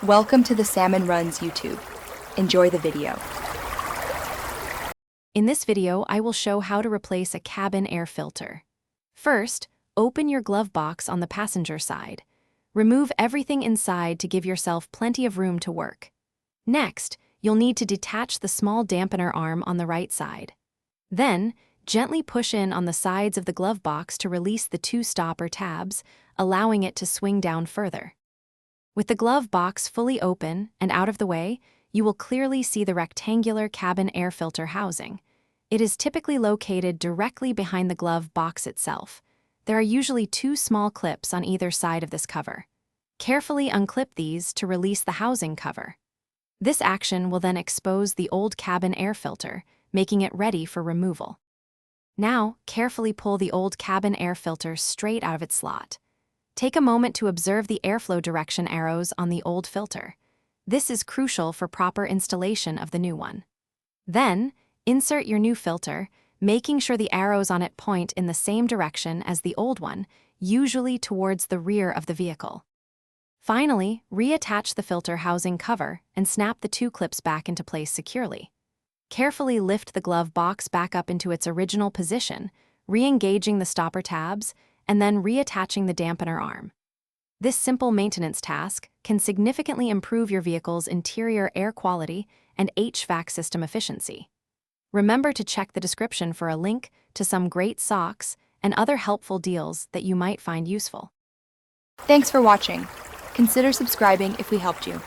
Welcome to the Salmon Runs YouTube. Enjoy the video. In this video, I will show how to replace a cabin air filter. First, open your glove box on the passenger side. Remove everything inside to give yourself plenty of room to work. Next, you'll need to detach the small dampener arm on the right side. Then, gently push in on the sides of the glove box to release the two stopper tabs, allowing it to swing down further. With the glove box fully open and out of the way, you will clearly see the rectangular cabin air filter housing. It is typically located directly behind the glove box itself. There are usually two small clips on either side of this cover. Carefully unclip these to release the housing cover. This action will then expose the old cabin air filter, making it ready for removal. Now, carefully pull the old cabin air filter straight out of its slot. Take a moment to observe the airflow direction arrows on the old filter. This is crucial for proper installation of the new one. Then, insert your new filter, making sure the arrows on it point in the same direction as the old one, usually towards the rear of the vehicle. Finally, reattach the filter housing cover and snap the two clips back into place securely. Carefully lift the glove box back up into its original position, re-engaging the stopper tabs, and then reattaching the dampener arm. This simple maintenance task can significantly improve your vehicle's interior air quality and HVAC system efficiency. Remember to check the description for a link to some great socks and other helpful deals that you might find useful. Thanks for watching. Consider subscribing if we helped you.